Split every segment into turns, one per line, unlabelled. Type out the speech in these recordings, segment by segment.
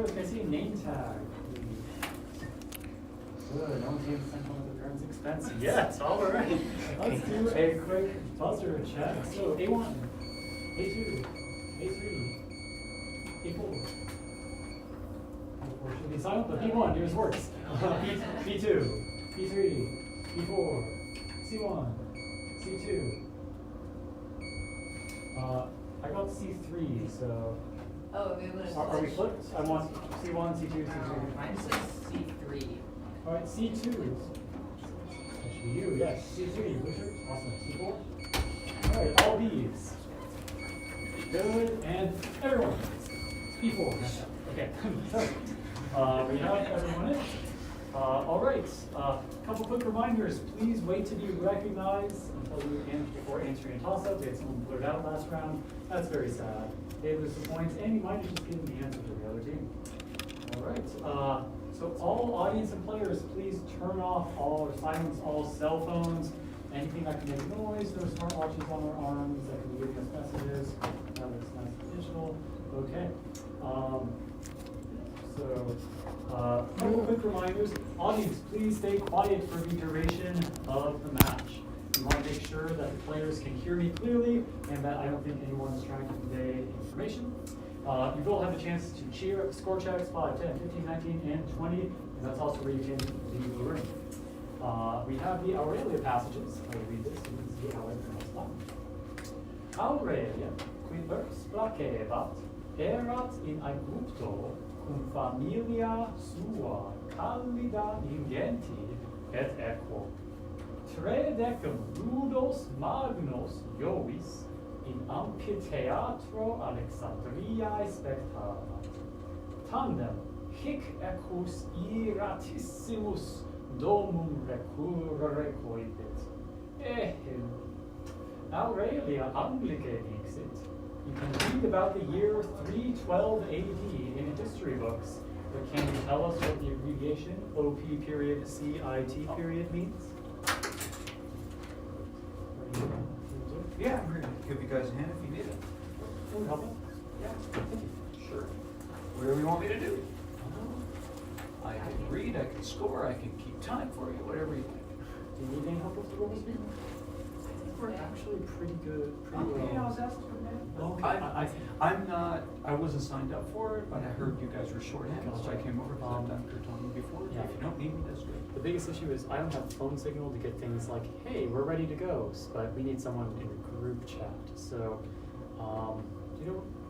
players, can I see a name tag, please? Good, no one came to send home at the parents' expense yet. All right. Let's do a quick buzzer check. So A1, A2, A3, A4. A4 should be silent, but B1, yours works. B2, B3, B4, C1, C2. I got C3, so.
Oh, we would have.
Are we flipped? I want C1, C2, C3.
Mine says C3.
All right, C2. That should be you, yes. C3, Richard. Awesome. C4. All right, all B's. Good, and everyone. B4. Okay. We have everyone in. All right. Couple quick reminders. Please wait to be recognized until before answering a toss-up. We had someone blurred out last round. That's very sad. They lose the points, and you might have just given the answer to the other team. All right. So all audience and players, please turn off all or silence all cell phones. Anything that can make noise. No smartwatches on their arms that can be giving us messages. That looks nice and digital. Okay. Couple quick reminders. Audience, please stay quiet for the duration of the match. We want to make sure that the players can hear me clearly and that I don't think anyone is trying to convey information. You will have a chance to cheer at the score checks 5, 10, 15, 19, and 20, and that's also where you can leave the room. We have the Aurelia passages. I will read this. This is the Aurelia from Haslam. Aurelia, qui perplacebat, erat in Aegypto cum familia sua callida ingenti et equo. Tredecum ludos magnos Iovis in amphitheatro Alexandriae spectabat. Tandem hic equus iratissimus domum recurrere coibit. Ehim. Aurelia Anglicae dixit. You can read about the year 312 AD in history books, but can you tell us what the abbreviation OP period CIT period means?
Yeah, I'm going to give you guys a hand if you need it.
Can we help us?
Yeah. Sure. Whatever you want me to do. I can read, I can score, I can keep time for you, whatever you like.
Do you need any help with the rules here? We're actually pretty good.
Okay, I was asked for that.
Okay.
I'm not, I wasn't signed up for it, but I heard you guys were shorthanded, so I came over because I've Dr. Tony before.
Yeah.
If you don't need me, that's great.
The biggest issue is I don't have phone signal to get things like, hey, we're ready to go, but we need someone in the group chat. So,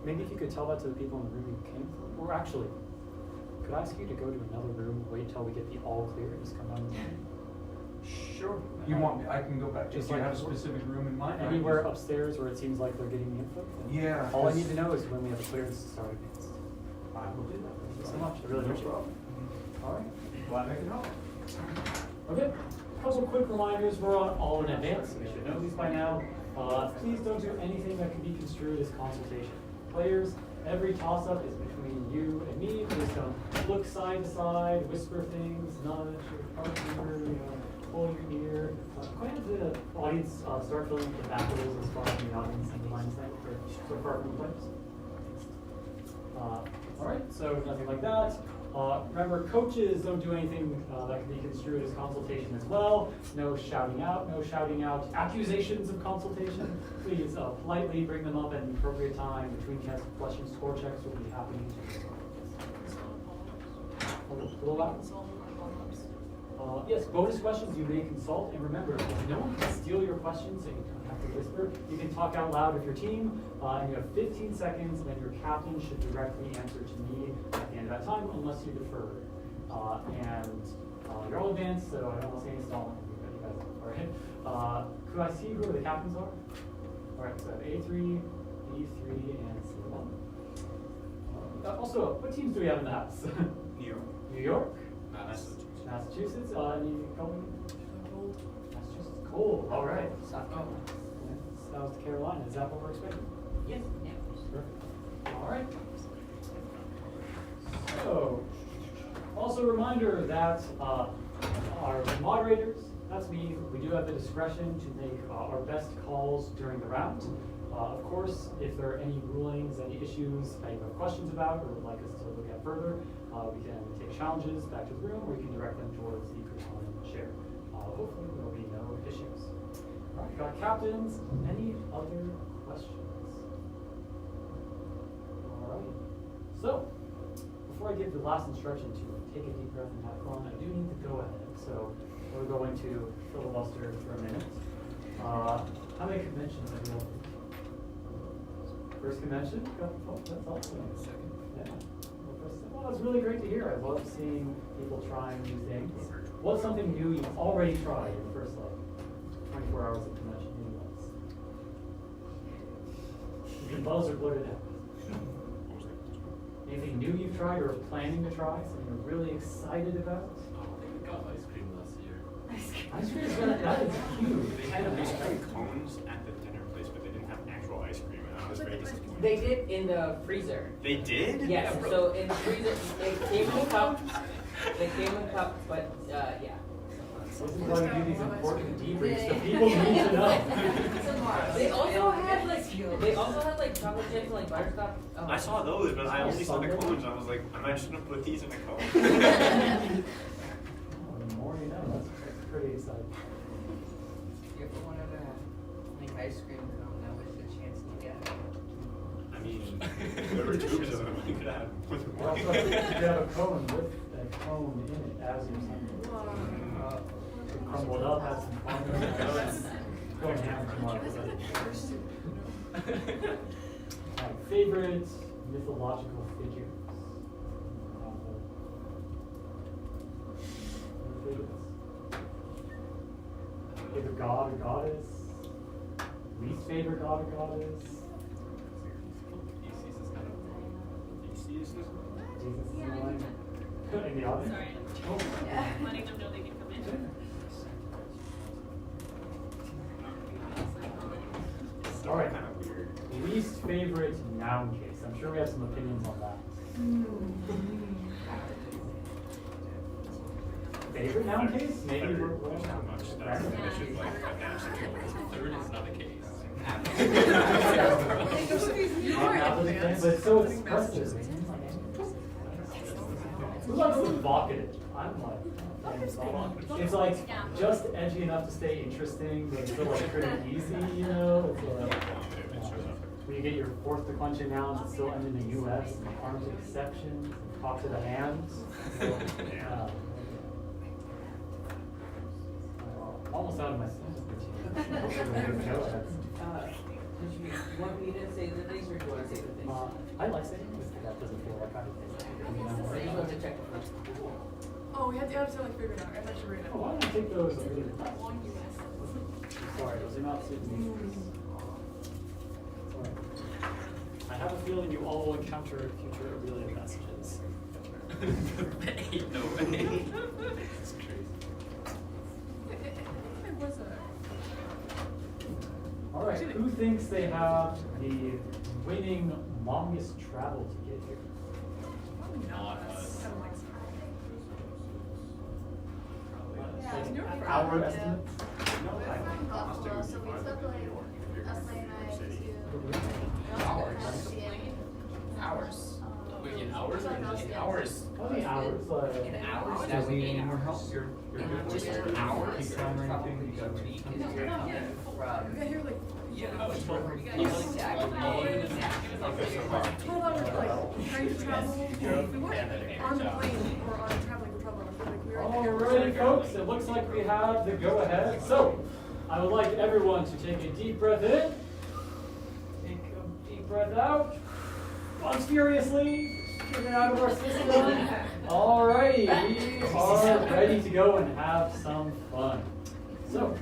maybe if you could tell that to the people in the room you came from, or actually, could I ask you to go to another room, wait till we get the all clear, just come down the room?
Sure. You want me, I can go back.
Just
Do you
like
have a specific room in mind?
Anywhere upstairs where it seems like they're getting the input?
Yeah.
All I need to know is when we have a clearance to start against.
I will do that.
Thank you so much. I really appreciate it. All right.
Glad I can help.
Okay. Couple quick reminders. We're on all in advance. You should know these by now. Please don't do anything that can be construed as consultation. Players, every toss-up is between you and me. Please don't look side to side, whisper things, nudge your partner, pull your ear. Go ahead to the audience, start filling the back of those as far as the audience and the lines that for far from the players. All right, so nothing like that. Remember, coaches don't do anything that can be construed as consultation as well. No shouting out, accusations of consultation. Please politely bring them up at an appropriate time between questions. Score checks will be happening. A little loud. Yes, bonus questions you may consult, and remember, no one can steal your questions, so you don't have to whisper. You can talk out loud with your team, and you have 15 seconds, and then your captain should directly answer to me at the end of that time, unless you defer. You're all advanced, so I don't want to say any stalling. You guys, all right. Could I see who the captains are? All right, so I have A3, B3, and C1. Also, what teams do we have in the house?
New York.
New York?
Massachusetts.
Massachusetts, any coming? Massachusetts, cold. All right. South Carolina, is that what we're expecting?
Yes. Yeah.
Perfect. All right. So, also a reminder that our moderators, that's me, we do have the discretion to make our best calls during the round. Of course, if there are any rulings, any issues that you have questions about or would like us to look at further, we can take challenges back to the room or you can direct them towards the Kurtan chair. Hopefully there will be no issues. All right, got captains. Any other questions? All right. So, before I give the last instruction to take a deep breath and have fun, I do need to go ahead. So, we're going to filibuster for a minute. How many conventions have you all been to? First convention? Oh, that's awesome.
Second.
Yeah. Well, that's really great to hear. I love seeing people trying new things. What's something new you've already tried in the first 24 hours of convention? Maybe once. You can buzz or blurt it out. Anything new you've tried or planning to try? Something you're really excited about?
Oh, I think we got ice cream last year.
Ice cream is that is huge.
They had ice cream cones at the dinner place, but they didn't have actual ice cream, and I was very disappointed.
They did in the freezer.
They did?
Yes,
Yeah,
so in the freezer, they came in cups. They came in cups, but yeah.
This is why we do these important debriefs, so people need to know.
They also had like chocolate chips and like butterscotch. Oh.
I saw those, but I only saw the cones. I was like, am I just gonna put these in a cone?
Oh, the more you know, that's pretty exciting.
If you ever wanted to make ice cream cone, that was the chance to get it.
I mean, there were tubes of them. You could have more than
You also
one.
have a cone with a cone in it as your sundae. Crumbled up, have some fun with it. Going ham tomorrow. My favorite mythological figures. Favorite god or goddess? Least favorite god or goddess?
Thesis is kind of
Jesus is-
Jesus is in line. In the audience?
Sorry.
Oh.
Letting them know they can come in.
All right.
Kind of weird.
Least favorite noun case. I'm sure we have some opinions on that. Favorite noun case? Maybe we're
There's not much. That's it's just like a national.
Third is not a case.
But it's so expressive. Who likes the evocative? I'm like, it's like just edgy enough to stay interesting, but still like pretty easy, you know? It's like, when you get your fourth declension nouns that still end in the US, and arms exceptions, and talk to the hands. So, I'm almost out of my sentence. Go ahead.
Did you want me to say the things or do you want to say the things?
I like saying this, that doesn't feel like kind of thing.
So you want to check the first.
Oh, we have to say like figure it out. I thought you were
Oh, why don't I take those? Sorry, those are not super I have a feeling you all will encounter future Aurelia messages.
Ain't no way. It's crazy.
It was
All right, who thinks they have the winning longest travel to get here?
Not us.
Like hour estimates?
From Buffalo, so we took like a plane ride to
Hours.
Wait, in hours or just
Hours.
How many hours? Like,
In hours,
Does
that would
he
be
need more
8
help?
hours.
You're
In
good
just
with
hours,
keep
it
time or
would probably
anything?
be a week. Because you're coming from
got here like
yeah.
exactly
12 hours like trying to travel. We weren't on the plane or on a traveling trouble. Like we were
Alrighty, folks, it looks like we have the go-ahead. So, I would like everyone to take a deep breath in, take a deep breath out, once furiously, get it out of our system. Alrighty, we are ready to go and have some fun. So,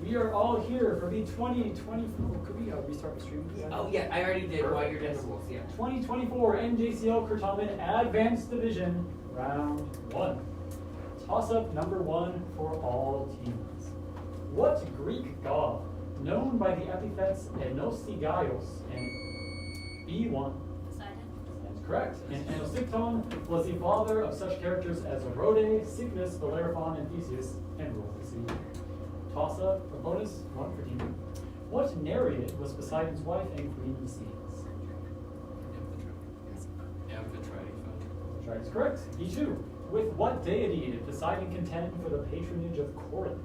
we are all here for the 2024, could we restart the stream?
Oh yeah, I already did while you're doing the rules, yeah.
2024 NJCL Certamen Advanced Division, Round 1. Toss-up number 1 for all teams. What Greek god, known by the epithets Enosigaios and B1, that's correct, and Enosikton was the father of such characters as Rhode, Cygnus, Bellerophon, and Theseus, and ruled the sea. Toss-up, a bonus, 1 for team. What Nereid was Poseidon's wife and queen of the seas? Right, is correct. B2. With what deity did Poseidon contend for the patronage of Corinth?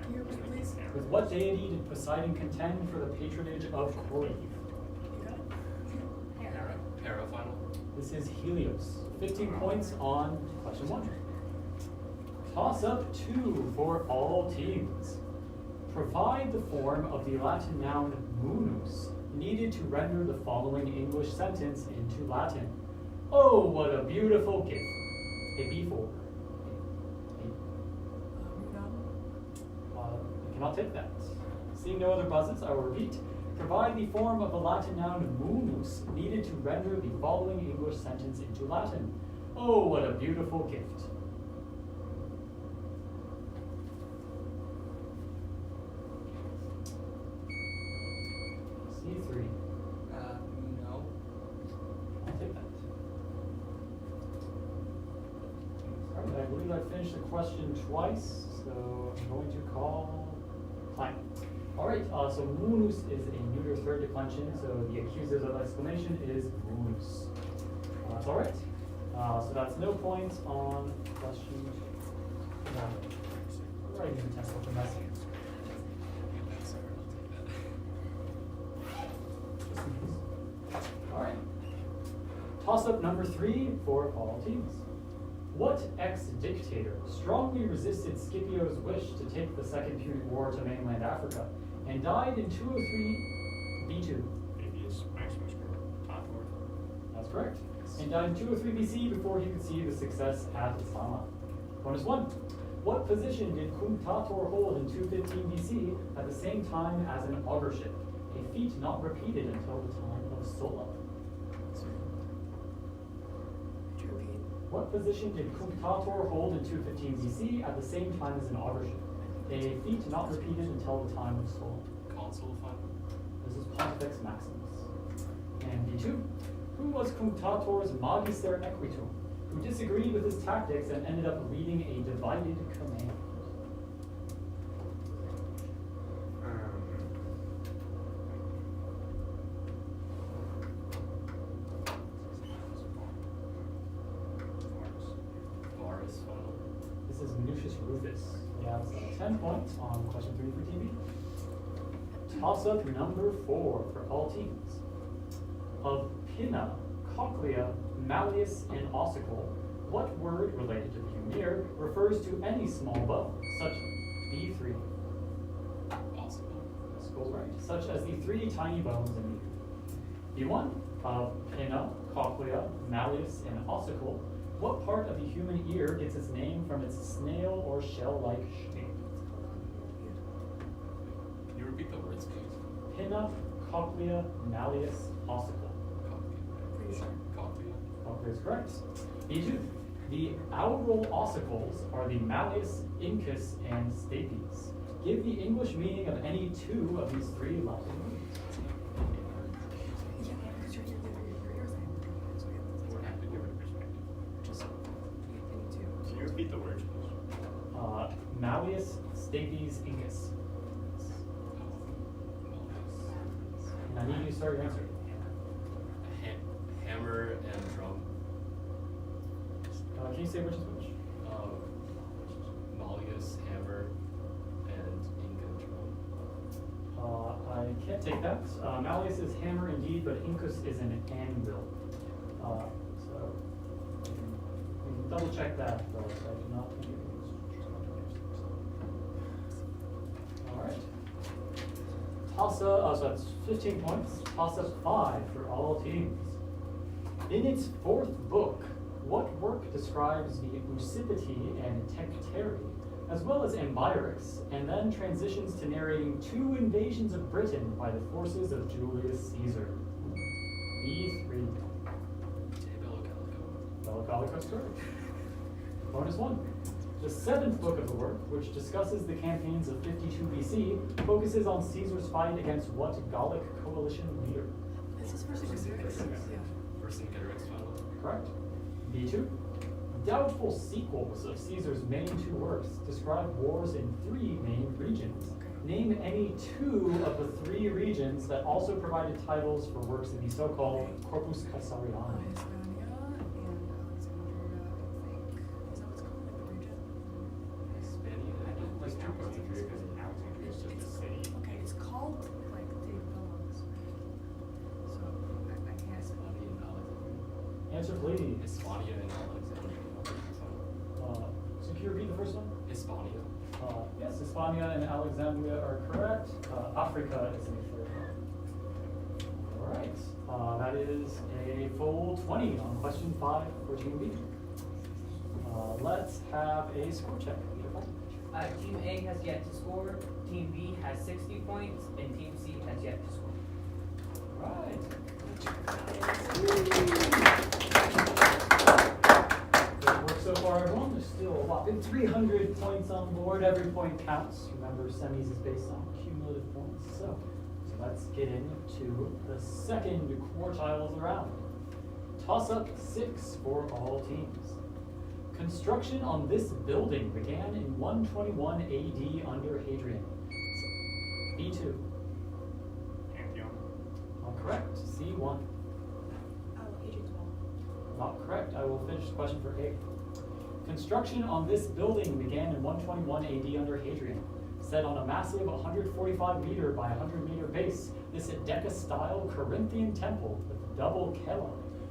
Can you repeat, please?
With what deity did Poseidon contend for the patronage of Corinth?
You got it?
Para final.
This is Helios. 15 points on question 1. Toss up 2 for all teams. Provide the form of the Latin noun munus needed to render the following English sentence into Latin. Oh, what a beautiful gift. A B4. I cannot take that. Seeing no other buzzes, I will repeat. Provide the form of the Latin noun munus needed to render the following English sentence into Latin. Oh, what a beautiful gift. C3.
No.
I'll take that. Alright, I believe I finished the question twice, so I'm going to call climb. Alright, so munus is a neuter third declension, so the accusative of exclamation is munus. That's alright. So that's no points on question 2. Writing the test with the message. Alright. Toss up number 3 for all teams. What ex-dictator strongly resisted Scipio's wish to take the Second Punic War to mainland Africa and died in 203 B2?
Maybe it's Maximus Tator.
That's correct. And died in 203 BC before he could see the success at Islam. Bonus 1. What position did Cunctator hold in 215 BC at the same time as an augurship, a feat not repeated until the time of Sulla?
Could you repeat?
What position did Cunctator hold in 215 BC at the same time as an augurship, a feat not repeated until the time of Sulla?
Consul final.
This is Pontifex Maximus. And B2. Who was Cunctator's magister equitum, who disagreed with his tactics and ended up leading a divided command?
Varus final.
This is Minucius Rufus. He has 10 points on question 3 for TV. Toss up number 4 for all teams. Of pinna, cochlea, malleus, and ossicle, what word related to the human ear refers to any small bone, such B3?
Possible.
School's right. Such as the 3 tiny bones in the ear. B1, of pinna, cochlea, malleus, and ossicle, what part of the human ear gets its name from its snail or shell-like shape?
Can you repeat the words, please?
Pinna, cochlea, malleus, ossicle.
Pretty sure.
Copy.
Cochlea is correct. B2. The aural ossicles are the malleus, incus, and stapes. Give the English meaning of any 2 of these 3 Latin words.
Yeah, because your ears are so yeah.
We're happy to give it a perspective.
Just any two.
Can you repeat the words, please?
Malleus, stapes, incus. And I need you to start your answer.
Hammer and drum.
Can you say which is which?
Malleus, hammer, and Inca drum.
I can't take that. Malleus is hammer indeed, but incus is an anvil. So we can double check that, but I do not think it is. All right. So that's 15 points. Toss up 5 for all teams. In its 4th book, what work describes the Usipity and Tencteri, as well as Ambiorix, and then transitions to narrating 2 invasions of Britain by the forces of Julius Caesar? B3. Bellicolicus correct. Bonus 1. The 7th book of the work, which discusses the campaigns of 52 BC, focuses on Caesar's fight against what Gallic coalition leader?
This is first yeah.
Vercingetorix final.
Correct. B2. Doubtful sequels of Caesar's main 2 works describe wars in 3 main regions, Name any two of the three regions that also provided titles for works of the so-called Corpus Caesarianum.
Hispania and Alexandria, I think. Is that what's called, like the region?
Hispania.
I don't like two parts of Korea because Alexandria is just a city.
Okay, it's called like the villains, right? So I can't.
Hispania and Alexandria.
Answer please.
Hispania and Alexandria.
So can you repeat the first one?
Hispania.
Yes, Hispania and Alexandria are correct. Africa is the third one. All right, that is a full 20 on question 5 for Team B. Let's have a score check.
Team A has yet to score, Team B has 60 points, and Team C has yet to score.
Right. Great work so far, everyone. There's still a whopping 300 points on board. Every point counts. Remember, semis is based on cumulative points. So let's get into the second quartile of the round. Toss up 6 for all teams. Construction on this building began in 121 AD under Hadrian. B2.
Pantheon.
Not correct. C1.
Oh, Hadrian's Wall.
Not correct. I will finish the question for A. Construction on this building began in 121 AD under Hadrian. Set on a massive 145 meter by 100 meter base, this Deca-style Corinthian temple with double cella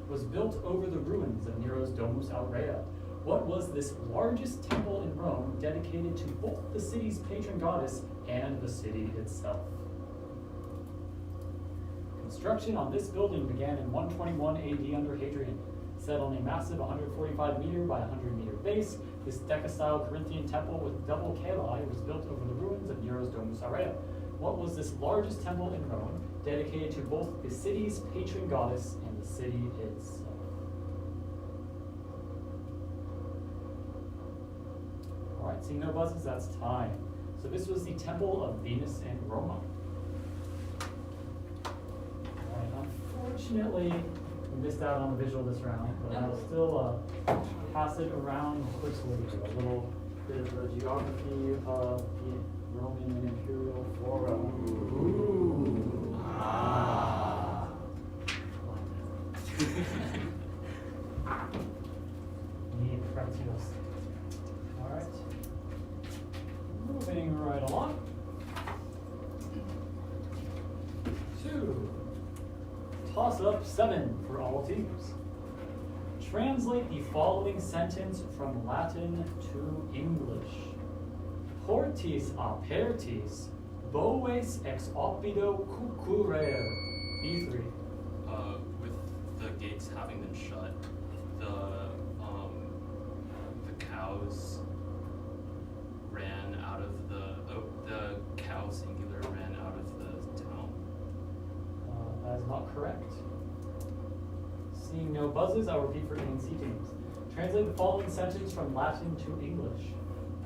was built over the ruins of Nero's Domus Aurea. What was this largest temple in Rome dedicated to both the city's patron goddess and the city itself? Construction on this building began in 121 AD under Hadrian. Set on a massive 145 meter by 100 meter base, this Deca-style Corinthian temple with double calae was built over the ruins of Nero's Domus Aurea. What was this largest temple in Rome dedicated to both the city's patron goddess and the city itself? All right, seeing no buzzes, that's time. So this was the Temple of Venus in Roma. All right, unfortunately, we missed out on the visual this round, but I'll still pass it around quickly. A little bit of the geography of the Roman and Imperial Forum. Ooh. Ah. Need practice. All right. Moving right along. 2. Toss up 7 for all teams. Translate the following sentence from Latin to English. Portis apertis, boves ex oppido cucurere. B3.
With the gates having been shut, the cows ran out of the cow singular ran out of the town.
That is not correct. Seeing no buzzes, I'll repeat for A and C teams. Translate the following sentence from Latin to English.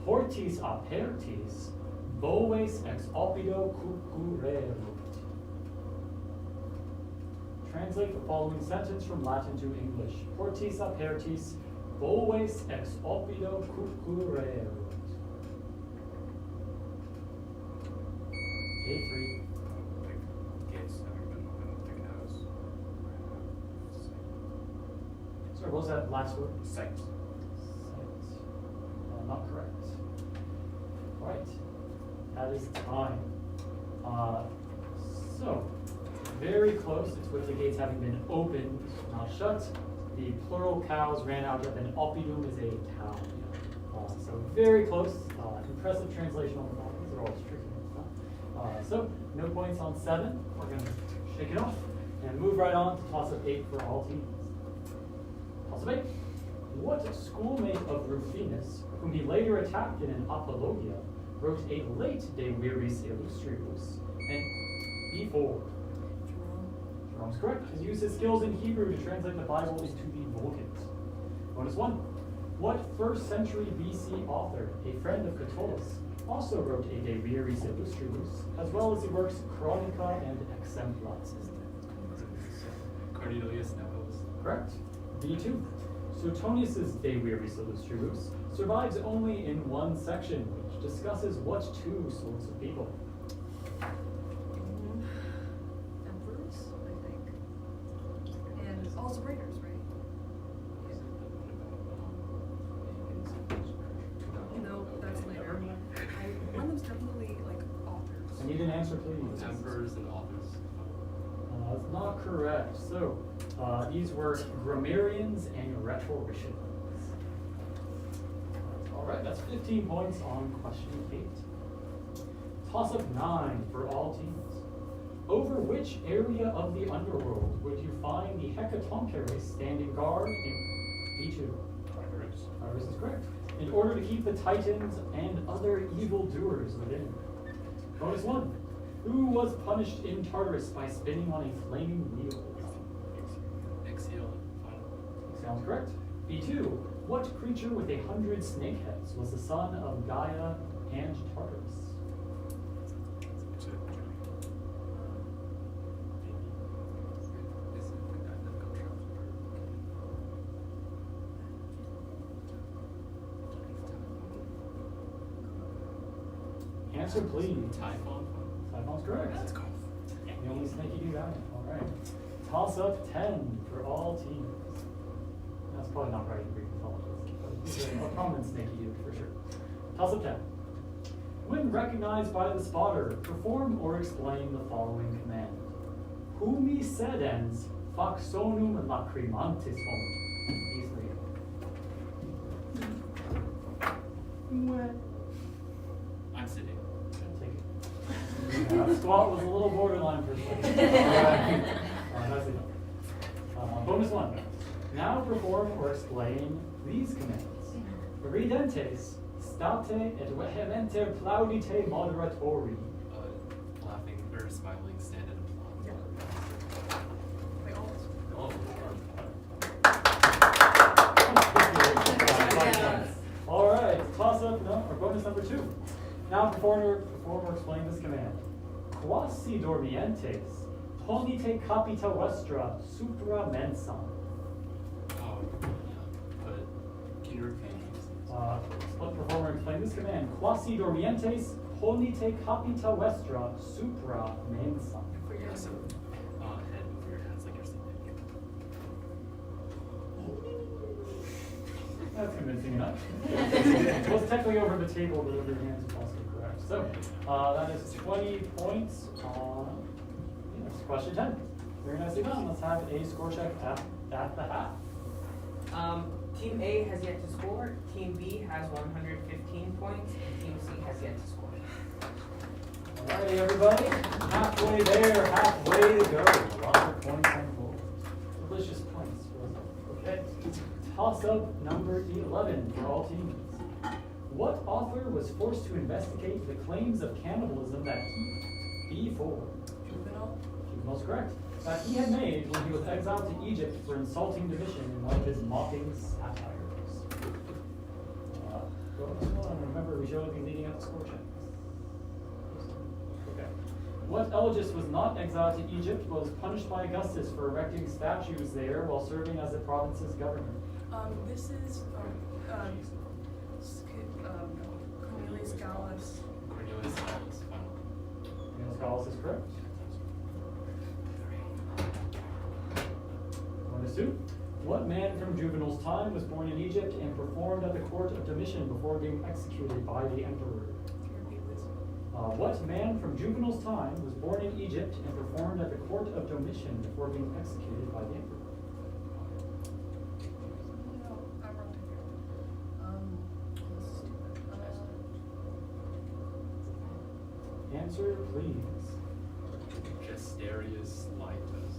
Portis apertis, boves ex oppido cucurerunt. Translate the following sentence from Latin to English. Portis apertis, boves ex oppido cucurerunt. A3.
Gates having been opened, the cows.
Sorry, what was that last word?
Sight.
Not correct. All right, that is time. So, very close. It's with the gates having been opened, not shut. The plural cows ran out of an oppidum is a town. So very close. Impressive translation on the bottom. These are always tricky. So no points on 7. We're going to shake it off and move right on to toss up 8 for all teams. Toss up 8. What schoolmate of Rufinus, whom he later attacked in an apologia, wrote a late De Viris Illustrius? And B4. Jerome's correct. He used his skills in Hebrew to translate the Bible into the Vulgate. Bonus 1. What 1st century BC author, a friend of Catullus, also wrote a De Viris Illustrius, as well as the works Chronica and Exemplas?
Cornelius Nepos.
Correct. B2. Suetonius's De Viris Illustrius survives only in one section, which discusses what 2 sorts of people? answer, please.
Emperors and authors.
That's not correct. So, these were grammarians and rhetoricians. All right, that's 15 points on question 8. Toss up 9 for all teams. Over which area of the underworld would you find the Hecatoncheires standing guard in B2? Tartarus is correct. In order to keep the Titans and other evildoers within. Bonus 1. Who was punished in Tartarus by spinning on a flaming wheel?
Exile.
Sounds correct. B2. What creature with 100 snake heads was the son of Gaia and Tartarus? Answer, please.
Typhon.
Typhon's correct. Let's go. The only snake you do that. All right. Toss up 10 for all teams. That's probably not right in Greek mythology, but these are a common snake you do for sure. Toss up 10. When recognized by the spotter, perform or explain the following command. Humi sedens faxonum lacrimantis hom. These three.
I'm sitting.
Take it. That squat was a little borderline for a second. Nicely done. Bonus 1. Now perform or explain these commands. Ridentes, state et vehementer plaudite moderatori.
Laughing or smiling, stand and applaud.
Wait, all.
All right, toss up or bonus number 2. Now perform or explain this command. Quasi dormientes, ponite capita vestra supra mensam.
Oh, yeah. But can you repeat?
Let perform or explain this command. Quasi dormientes, ponite capita vestra supra mensam.
Yeah, so head over your hands like you're sleeping.
That's convincing enough. It was technically over the table, but over your hands is also correct. So that is 20 points on question 10. Very nicely done. Let's have a score check at the half.
Team A has yet to score, Team B has 115 points, and Team C has yet to score.
Alrighty, everybody. Halfway there, halfway to go. Lots of points on the board. Delicious points. Okay. Toss up number 11 for all teams. What author was forced to investigate the claims of cannibalism that he, B4, Juvenal's correct, that he had made when he was exiled to Egypt for insulting Domitian in one of his mocking satires? Remember, we showed these leading up to score checks. Okay. What Elegus was not exiled to Egypt but was punished by Augustus for erecting statues there while serving as the province's governor?
This is Cornelius Gallus.
Cornelius Gallus, final.
Cornelius Gallus is correct. Bonus 2. What man from Juvenal's time was born in Egypt and performed at the court of Domitian before being executed by the emperor? What man from Juvenal's time was born in Egypt and performed at the court of Domitian before being executed by the emperor?
No, I wrote it here. This is stupid.
Answer, please.
Gesterius Litus.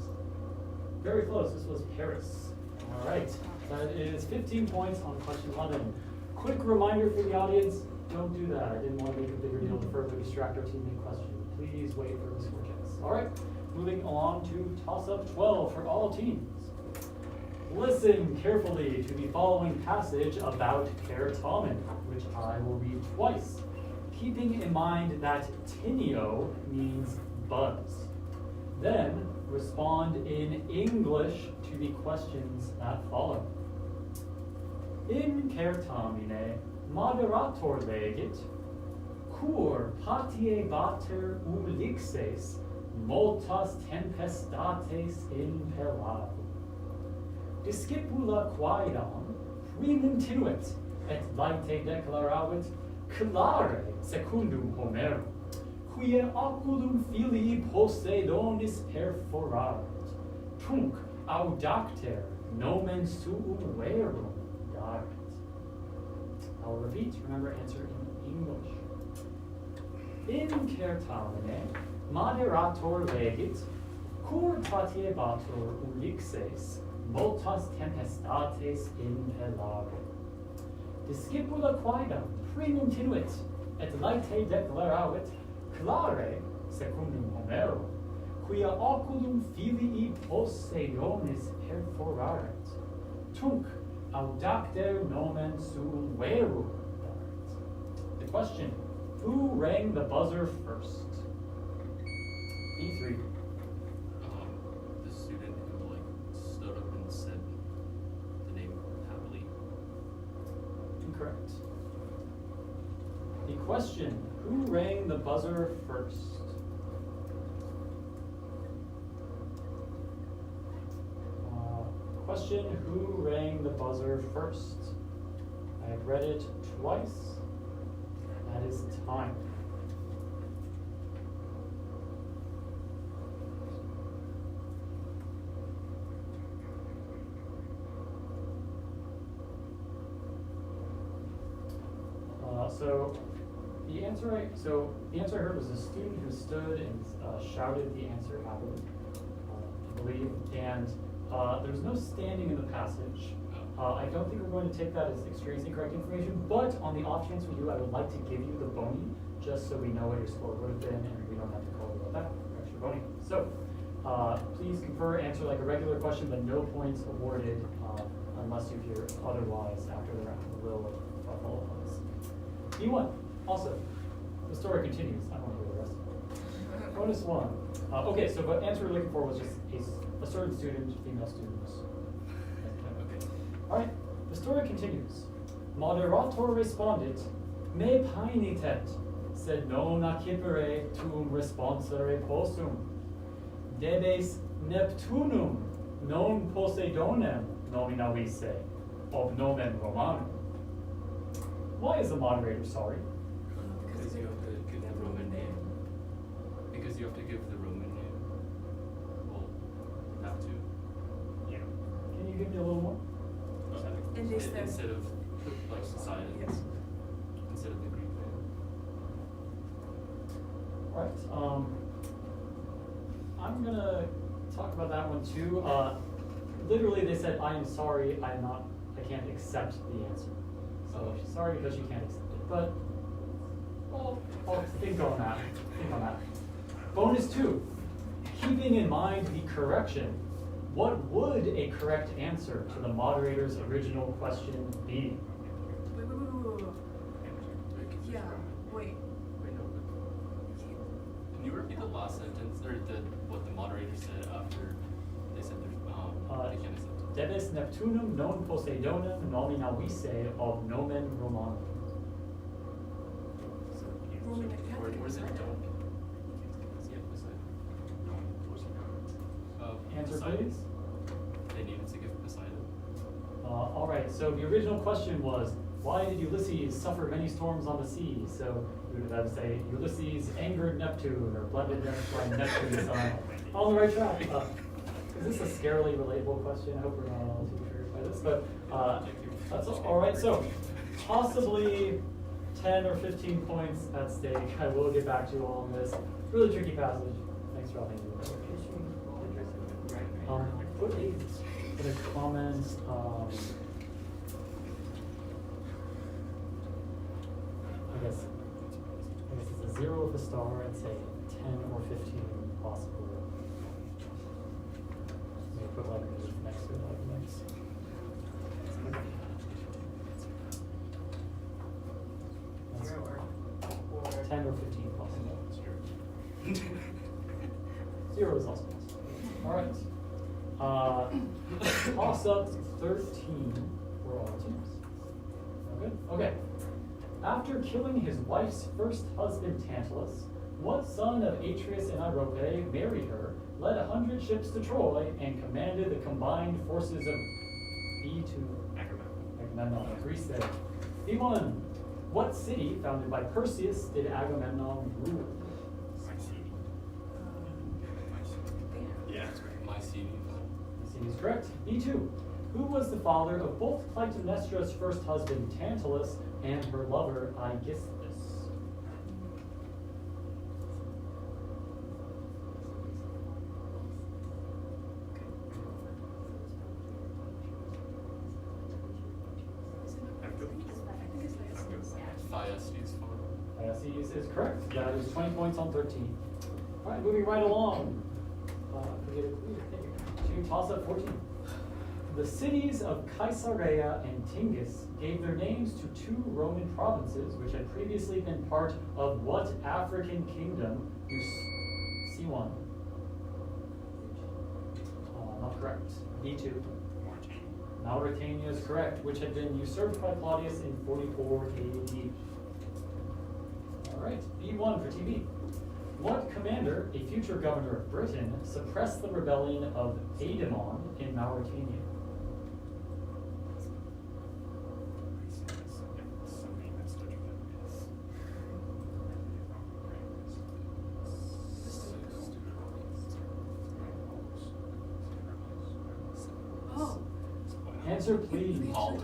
Very close. This was Paris. All right. That is 15 points on question 11. Quick reminder for the audience, don't do that. I didn't want to make a bigger deal to further distract our team question. Please wait for the score checks. All right. Moving along to toss-up 12 for all teams. Listen carefully to the following passage about Certamen, which I will read twice, keeping in mind that tinio means buzz. Then respond in English to the questions that follow. In Certamen moderator legit, cur patiebater lixes, multas tempestates impellabo. Discipula quaedam primum tinuit, et laete declaravit clare secundum Homerum, quia oculum filii Poseidonis perforaret, tunc audacter nomen suum verum daret. I'll repeat, remember, answer in English. In Certamen moderator legit, cur patiebatur ulixes, multas tempestates impellare. Discipula quaedam primum tinuit, et laete declaravit, clare, secundum Homerum, quia oculum filii Poseidonis perforaret, tunc audacter nomen suum verum daret. The question, who rang the buzzer first? B3.
The student who stood up and said the name happily.
Incorrect. The question, who rang the buzzer first? Question, who rang the buzzer first? I have read it twice. That is time. So the answer I heard was a student who stood and shouted the answer happily, I believe, and there's no standing in the passage. I don't think we're going to take that as experiencing correct information, but on the off chance we do, I would like to give you the bony, just so we know what your score would have been, and we don't have to call you about that for extra bony. So, please confer, answer like a regular question, but no points awarded unless you hear otherwise after the round. We'll follow us. B1, also, the story continues. I don't want to hear the rest of it. Bonus 1. Okay, so the answer we're looking for was just a certain student, female students.
Okay.
All right, the story continues. Moderator respondit, me painitet, sed non accipere tuum responsere possum. Debes Neptunum non Poseidonem nomina vise, ob nomen Romanum. Why is the moderator sorry?
Because you have to give the Roman name. Because you have to give the Roman name. Well, have to.
Yeah. Can you give me a little more?
And they said-
Instead of like Poseidon.
Yes.
Instead of the Greek name.
All right. I'm gonna talk about that one too. Literally, they said, "I am sorry. I can't accept the answer." So she's sorry because she can't accept it. But I'll think on that. Think on that. Bonus 2. Keeping in mind the correction, what would a correct answer to the moderator's original question be?
Wait. Yeah, wait.
Wait, no. Can you repeat the last sentence or what the moderator said after they said they can't accept it?
Debes Neptunum non Poseidonem nomina vise ob nomen Romanum.
Where's it don't? Yeah, Poseidon.
Answer
Poseidon.
please.
They needed to give Poseidon.
All right, so the original question was, why did Ulysses suffer many storms on the sea? So we would have to say, Ulysses angered Neptune, or blended Neptune's son. On the right track. Is this a scarily relatable question? I hope we're not all too triggered by this, but that's all right. So possibly 10 or 15 points at stake. I will get back to you all on this. Really tricky passage. Thanks for helping me. Put a comment. I guess it's a 0 with a star. I'd say 10 or 15 possible. Maybe put like next to it, like next.
0 or
10 or 15 possible. 0 is also possible. All right. Toss up 13 for all teams. Good? Okay. After killing his wife's first husband, Tantalus, what son of Atreus and Irope married her, led 100 ships to Troy, and commanded the combined forces of Agamemnon, Greece there. B1. What city, founded by Perseus, did Agamemnon rule? correct. B2. Who was the father of both Clytemnestra's first husband Tantalus and her lover Aegisthus?
Thyestes father.
Thyestes is correct. That is 20 points on 13. All right, moving right along. Forget it. To toss up 14. The cities of Caesarea and Tingis gave their names to two Roman provinces which had previously been part of what African kingdom? C1. Not correct. B2. Mauritania is correct, which had been usurped by Claudius in 44 AD. Alright, B1 for TV. What commander, a future governor of Britain, suppressed the rebellion of Aedemon in Mauritania?
Oh.
Answer please.
Paulus.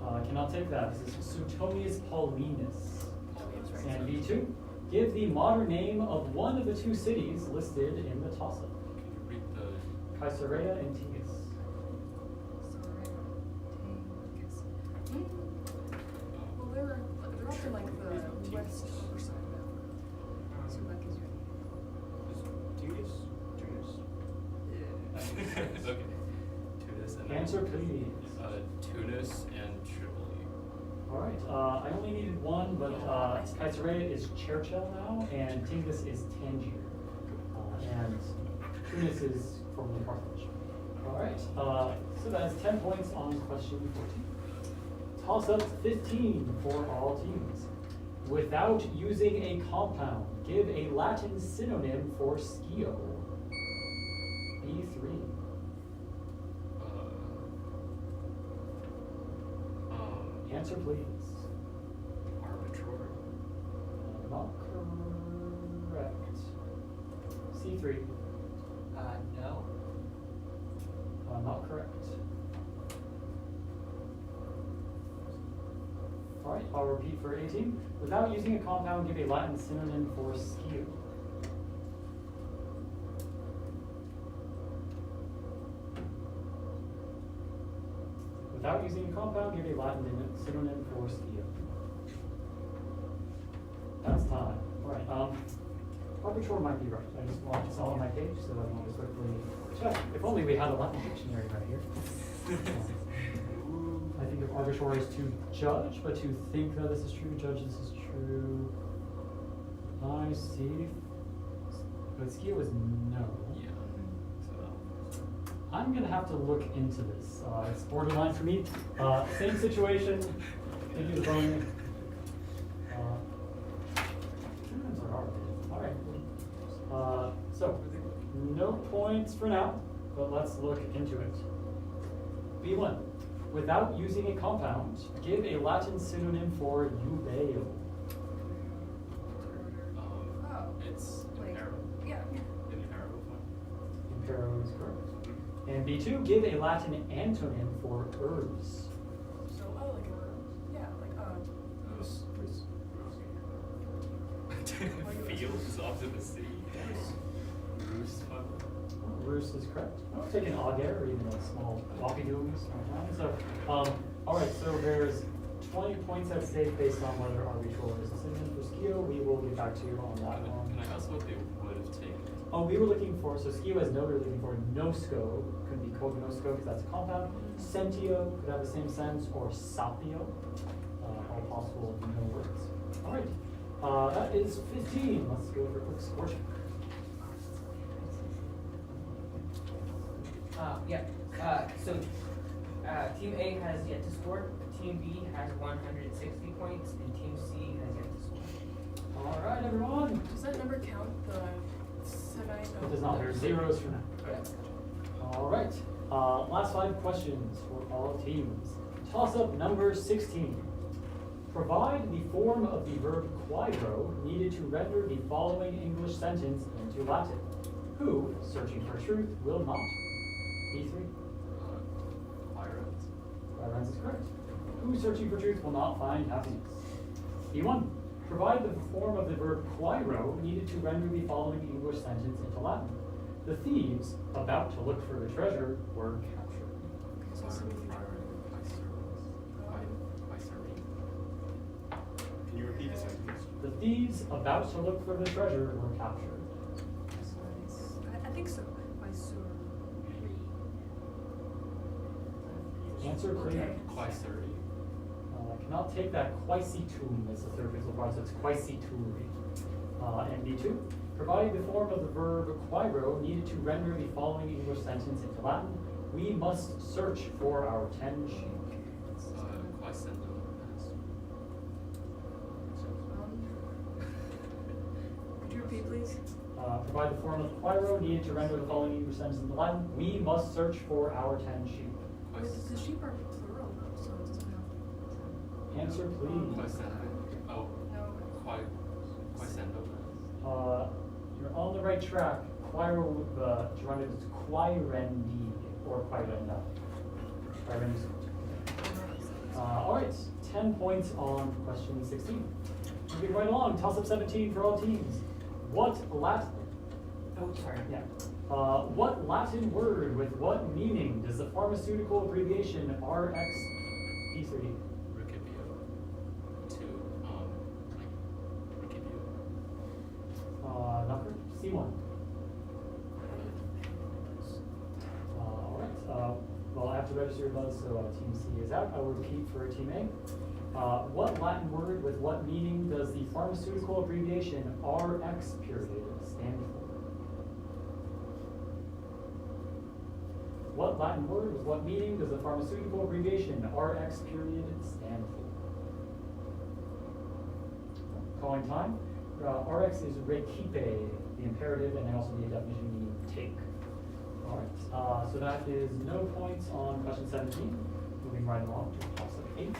I cannot take that. This is Suetonius Paulinus. And B2. Give the modern name of one of the two cities listed in the toss-up.
Can you read the
Caesarea and Tingis.
Well, they're up in like the west side of that. So that gives you
okay. Tunis and
Answer please.
Tunis and Tripoli.
Alright, I only needed one, but Caesarea is Churchill now, and Tingis is Tangier. And Tunis is formerly Carthage. Alright, so that is 10 points on question 14. Toss up 15 for all teams. Without using a compound, give a Latin synonym for skio. B3. Answer please.
Arbitrary.
Not correct. C3.
No.
Not correct. Alright, I'll repeat for 18. Without using a compound, give a Latin synonym for skio. Without using a compound, give a Latin synonym for skio. That's time. Alright, arbitrary might be right. I just want it all on my page so I can just quickly check. If only we had a Latin dictionary right here. I think of arbitrary is to judge, but to think that this is true, judge this is true. I see. But skio is no.
Yeah. So,
I'm gonna have to look into this. It's borderline for me. Same situation. Thank you, the phone. Sometimes they're hard. All right. So no points for now, but let's look into it. B1. Without using a compound, give a Latin synonym for uveal.
it's
like,
imperil.
yeah.
Imperil.
Impero is correct. And B2, give a Latin antonym for herbs.
So, like yeah, like,
Field is off to the city. Roost.
Rus is correct. I'll take an auger or even a small walkie-doodle sometimes. So, all right. So there's 20 points at stake based on whether arbitrary is a synonym for skio. We will get back to you on that one.
Can I ask what they would have taken?
Oh, we were looking for, so skio as noted, looking for nosco, could be cognosco because that's a compound. Sentio could have the same sense, or sapio, all possible no words. All right, that is 15. Let's go for a quick score check.
So Team A has yet to score, Team B has 160 points, and Team C has yet to score.
All right, everyone.
does that number count the semi?
It does not. There's zeros for now.
Yeah.
All right. Last 5 questions for all teams. Toss up number 16. Provide the form of the verb quaedro needed to render the following English sentence into Latin. Who, searching for truth, will not. B3.
Pirates.
Ryan's is correct. Who searching for truth will not find happiness? B1. Provide the form of the verb quairo needed to render the following English sentence into Latin. The thieves, about to look for the treasure, were captured.
Okay, so it's gonna be
Can you repeat the sentence?
The thieves, about to look for the treasure, were captured.
I think so. By sur.
Answer, please.
Okay.
Quaisuri.
I cannot take that quaesitum as the third phrasal part, so it's quaesituri. And B2. Provide the form of the verb quairo needed to render the following English sentence into Latin. We must search for our 10 sheep.
Quaisendo.
Could you repeat, please?
Provide the form of quairo needed to render the following English sentence into Latin. We must search for our 10 sheep.
Wait, the sheep are plural, though, so it doesn't have.
Answer, please.
Quaisendo. Oh,
No.
Quaisendo.
You're on the right track. Quairo with the gerundive is quairendi or quairenda. Quairendi. All right, 10 points on question 16. Moving right along, toss up 17 for all teams. What Latin?
Oh, sorry.
Yeah. What Latin word with what meaning does the pharmaceutical abbreviation RXP3?
Recipio. To, like, recipio.
Number C1. All right. Well, I have to register your votes, so Team C is out. I will repeat for Team A. What Latin word with what meaning does the pharmaceutical abbreviation RX period stand for? What Latin word with what meaning does the pharmaceutical abbreviation RX period stand for? Calling time. RX is recipe, the imperative, and then also the definition meaning take. All right, so that is no points on question 17. Moving right along to toss-up 18.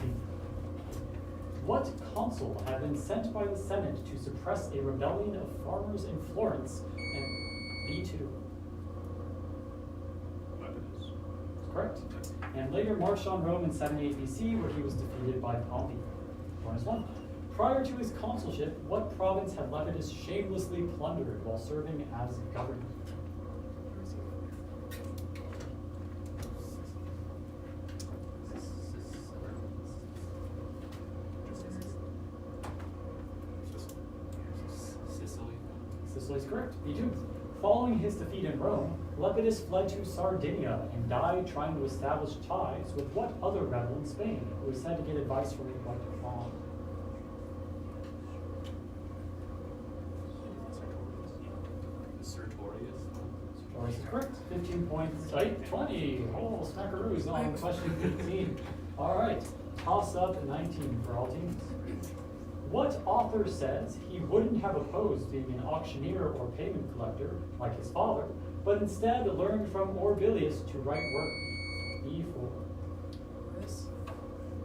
What consul had been sent by the Senate to suppress a rebellion of farmers in Florence and B2?
Lepidus.
Correct. And later marched on Rome in 78 BC, where he was defeated by Pompey. Bonus 1. Prior to his consulship, what province had Lepidus shamelessly plundered while serving as governor?
Sicily.
Sicily is correct. B2. Following his defeat in Rome, Lepidus fled to Sardinia and died trying to establish ties with what other rebel in Spain who was said to get advice from a white fawn?
Sertorius.
Sertorius is correct. 15 points. 20. Oh, smackaroos on question 18. All right. Toss up 19 for all teams. What author says he wouldn't have opposed being an auctioneer or payment collector like his father, but instead learned from Orbilius to write work? B4.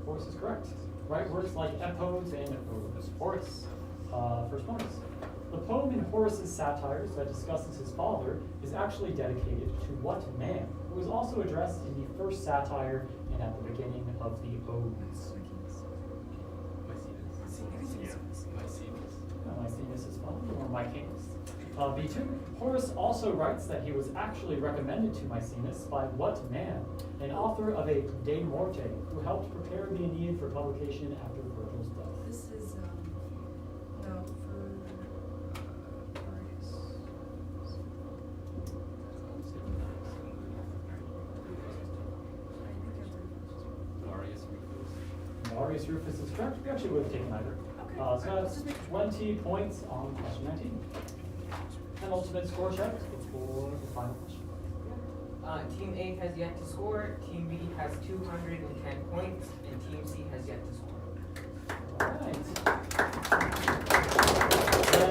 Horace is correct. Write works like epos and odes. Horace. First bonus. The poem in Horace's satires that discusses his father is actually dedicated to what man, who is also addressed in the first satire and at the beginning of the odes? Maecenas is fun, or Maecenas. B2. Horace also writes that he was actually recommended to Maecenas by what man? An author of a De Morte, who helped prepare the Aeneid for publication after Virgil's death.
This is, no, for
Marius Rufus is correct. We actually would have taken either.
Okay.
So that's 20 points on question 19. And ultimate score check for the final question.
Team A has yet to score, Team B has 210 points, and Team C has yet to score.
Alright. Then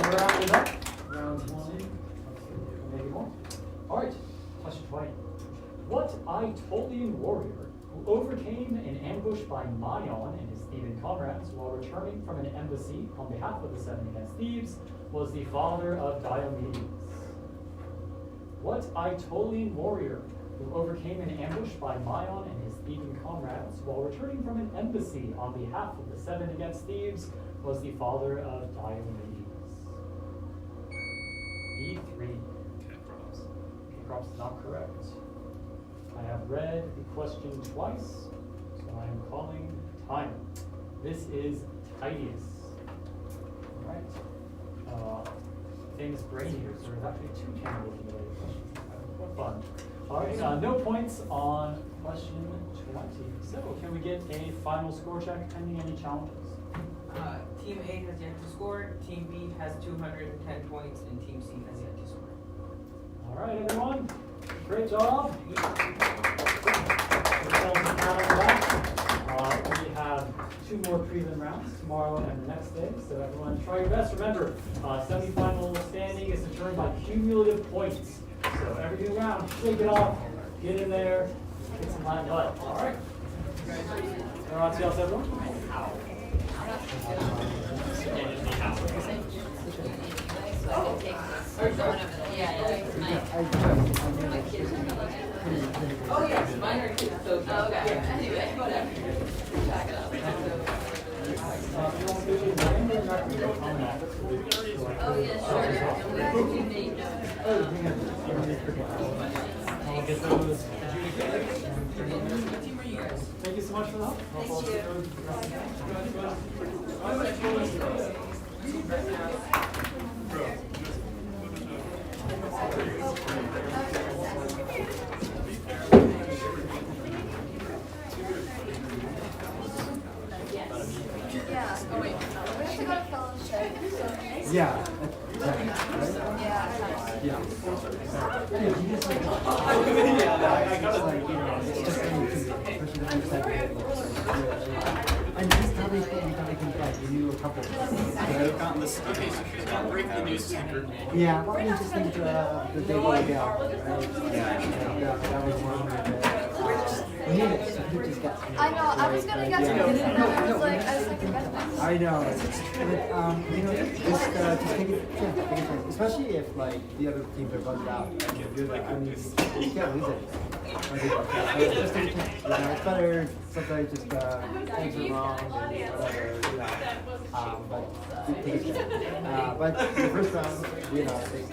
we're rounding up. Round 1. Maybe more. Alright, question 20. What Aetolian warrior who overcame an ambush by Mayon and his Theban comrades while returning from an embassy on behalf of the Seven against Thebes was the father of Diomedes? What Aetolian warrior who overcame an ambush by Mayon and his thieving comrades while returning from an embassy on behalf of the Seven Against Thieves, was the father of Diomedes. B3. Kekrop's not correct. I have read the question twice, so I am calling time. This is Titius. Alright. Famous brain eaters. There's actually 2 cannibalism-related questions. What fun. Alright, no points on question 20. So, can we get a final score check pending any challenges?
Team A has yet to score, Team B has 210 points, and Team C has yet to score.
Alright, everyone. Great job. We have 2 more prelim rounds tomorrow and the next day, so everyone try your best. Remember, semifinal standing is determined by cumulative points. So every new round, shake it off, get in there, get some Latin butt. All right. See else, everyone.
Oh yes, mine are kids, so
Okay, anyway, whatever. Back it up. Oh, yeah, sure. And where did you make
I'll get those adjudicated.
what team are you guys?
Thank you so much for the help.
Yeah. Oh wait. We have to go to fellowship. So.
Yeah.
Yeah.
And just how they think like you knew a couple.
I've gotten this. Okay, so here's about break the news secret.
Yeah, well, I just think the day going out, right? Yeah, that was one. We need it. So we just got.
I know. I was gonna get to it, and I was like,
I know. But, you know, just take it, yeah, take it time. Especially if like the other teams are buzzed out. I mean, you can't lose it. So just take it time. You know, it's better sometimes just things are wrong and whatever. You know, but take it time. But the first round, you know, I think